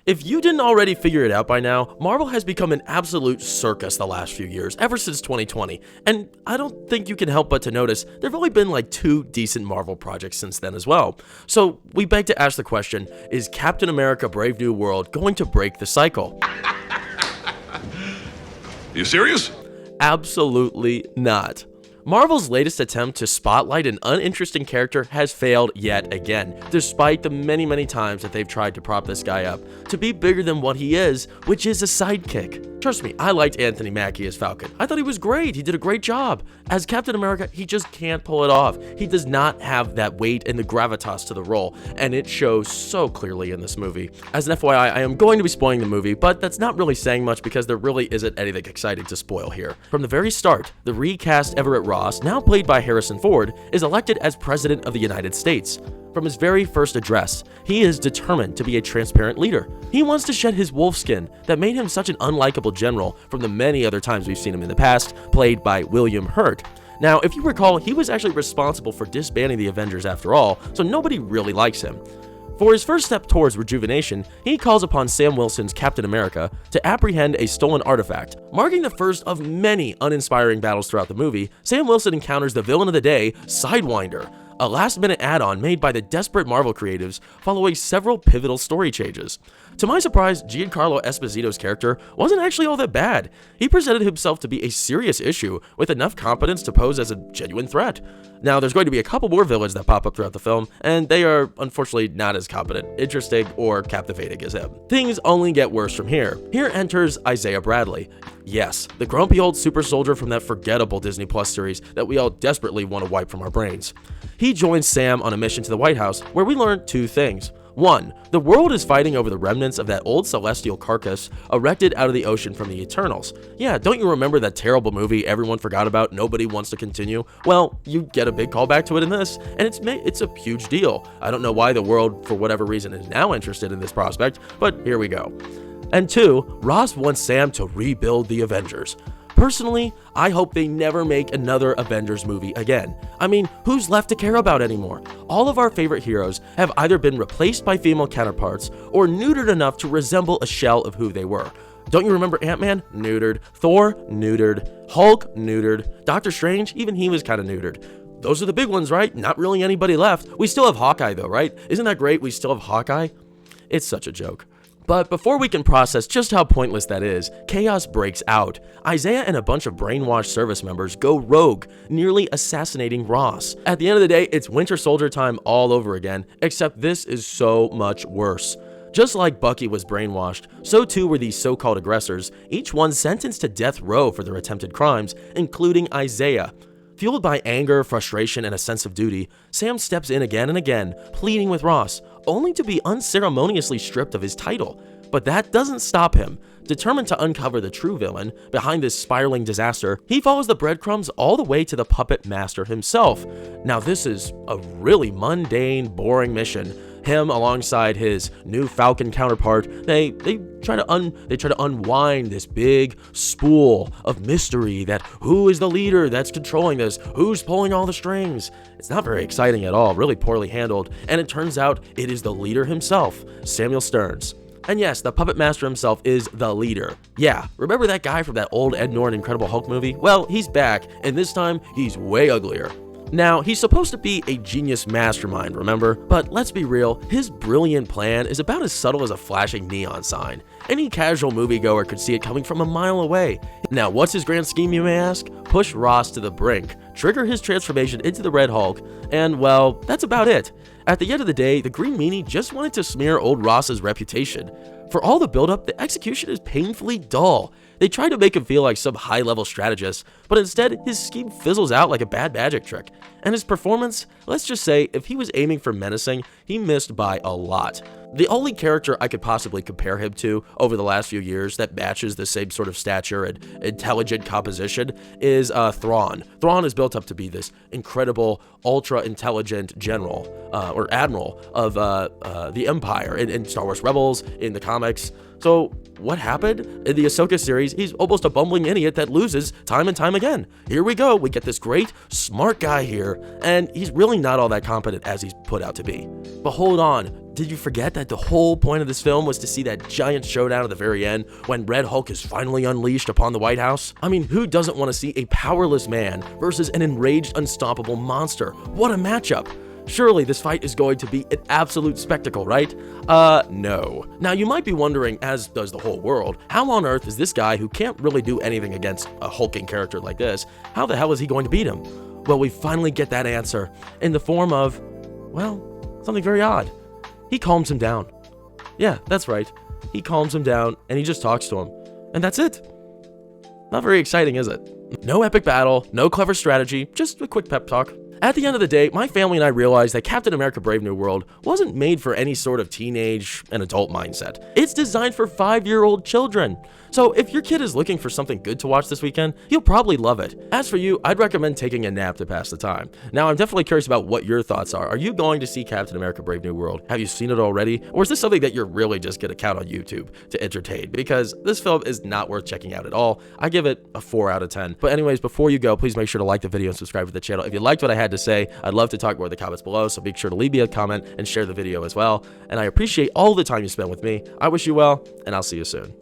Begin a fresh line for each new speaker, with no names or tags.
If you didn't already figure it out by now, Marvel has become an absolute circus the last few years, ever since 2020, and I don't think you can help but to notice there've only been like 2 decent Marvel projects since then as well. So we beg to ask the question, is Captain America Brave New World going to break the cycle?
You serious?
Absolutely not. Marvel's latest attempt to spotlight an uninteresting character has failed yet again, despite the many times that they've tried to prop this guy up to be bigger than what he is, which is a sidekick. Trust me, I liked Anthony Mackie as Falcon. I thought he was great. He did a great job. As Captain America, he just can't pull it off. He does not have that weight and the gravitas to the role, and it shows so clearly in this movie. As an FYI, I am going to be spoiling the movie, but that's not really saying much because there really isn't anything exciting to spoil here. From the very start, the recast Everett Ross, now played by Harrison Ford, is elected as President of the United States. From his very first address, he is determined to be a transparent leader. He wants to shed his wolf skin that made him such an unlikable general from the many other times we've seen him in the past, played by William Hurt. Now, if you recall, he was actually responsible for disbanding the Avengers after all, so nobody really likes him. For his first step towards rejuvenation, he calls upon Sam Wilson's Captain America to apprehend a stolen artifact. Marking the first of many uninspiring battles throughout the movie, Sam Wilson encounters the villain of the day, Sidewinder, a last-minute add-on made by the desperate Marvel creatives following several pivotal story changes. To my surprise, Giancarlo Esposito's character wasn't actually all that bad. He presented himself to be a serious issue with enough competence to pose as a genuine threat. Now, there's going to be a couple more villains that pop up throughout the film, and they are unfortunately not as competent, interesting, or captivating as him. Things only get worse from here. Here enters Isaiah Bradley. Yes, the grumpy old super soldier from that forgettable Disney Plus series that we all desperately want to wipe from our brains. He joins Sam on a mission to the White House, where we learn 2 things. 1. The world is fighting over the remnants of that old celestial carcass erected out of the ocean from the Eternals. Yeah, don't you remember that terrible movie everyone forgot about, nobody wants to continue? Well, you get a big callback to it in this, and it's a huge deal. I don't know why the world, for whatever reason, is now interested in this prospect, but here we go. And 2, Ross wants Sam to rebuild the Avengers. Personally, I hope they never make another Avengers movie again. I mean, who's left to care about anymore? All of our favorite heroes have either been replaced by female counterparts or neutered enough to resemble a shell of who they were. Don't you remember Ant-Man? Neutered. Thor? Neutered. Hulk? Neutered. Doctor Strange? Even he was kind of neutered. Those are the big ones, right? Not really anybody left. We still have Hawkeye though, right? Isn't that great? We still have Hawkeye? It's such a joke. But before we can process just how pointless that is, chaos breaks out. Isaiah and a bunch of brainwashed service members go rogue, nearly assassinating Ross. At the end of the day, it's Winter Soldier time all over again, except this is so much worse. Just like Bucky was brainwashed, so too were these so-called aggressors, each one sentenced to death row for their attempted crimes, including Isaiah. Fueled by anger, frustration, and a sense of duty, Sam steps in again and again, pleading with Ross, only to be unceremoniously stripped of his title. But that doesn't stop him. Determined to uncover the true villain behind this spiraling disaster, he follows the breadcrumbs all the way to the puppet master himself. Now this is a really mundane, boring mission. Him alongside his new Falcon counterpart, they try to unwind this big spool of mystery that who is the leader that's controlling this, who's pulling all the strings. It's not very exciting at all, really poorly handled, and it turns out it is the leader himself, Samuel Stearns. And yes, the puppet master himself is the leader. Yeah, remember that guy from that old Ed Norton Incredible Hulk movie? Well, he's back, and this time he's way uglier. Now, he's supposed to be a genius mastermind, remember? But let's be real, his brilliant plan is about as subtle as a flashing neon sign. Any casual moviegoer could see it coming from a mile away. Now, what's his grand scheme, you may ask? Push Ross to the brink, trigger his transformation into the Red Hulk, and well, that's about it. At the end of the day, the Green Meanie just wanted to smear old Ross's reputation. For all the buildup, the execution is painfully dull. They try to make him feel like some high-level strategist, but instead, his scheme fizzles out like a bad magic trick. And his performance, let's just say, if he was aiming for menacing, he missed by a lot. The only character I could possibly compare him to over the last few years that matches the same sort of stature and intelligent composition is Thrawn. Thrawn is built up to be this incredible, ultra-intelligent general, or admiral of the Empire in Star Wars Rebels, in the comics. So what happened? In the Ahsoka series, he's almost a bumbling idiot that loses time and time again. Here we go, we get this great, smart guy here, and he's really not all that competent as he's put out to be. But hold on, Did you forget that the whole point of this film was to see that giant showdown at the very end when Red Hulk is finally unleashed upon the White House? I mean, who doesn't want to see a powerless man versus an enraged, unstoppable monster? What a matchup! Surely this fight is going to be an absolute spectacle, right? No. Now you might be wondering, as does the whole world, how on earth is this guy who can't really do anything against a hulking character like this, how the hell is he going to beat him? Well, we finally get that answer in the form of, well, something very odd. He calms him down. Yeah, that's right. He calms him down and he just talks to him. And that's it. Not very exciting, is it? No epic battle, no clever strategy, just a quick pep talk. At the end of the day, my family and I realized that Captain America Brave New World wasn't made for any sort of teenage and adult mindset. It's designed for 5-year-old children. So if your kid is looking for something good to watch this weekend, you'll probably love it. As for you, I'd recommend taking a nap to pass the time. Now, I'm definitely curious about what your thoughts are. Are you going to see Captain America Brave New World? Have you seen it already? Or is this something that you're really just going to count on YouTube to entertain? Because this film is not worth checking out at all. I give it a 4 out of 10. But anyways, before you go, please make sure to like the video and subscribe to the channel. If you liked what I had to say, I'd love to talk more in the comments below, so make sure to leave me a comment and share the video as well. And I appreciate all the time you spent with me. I wish you well, and I'll see you soon.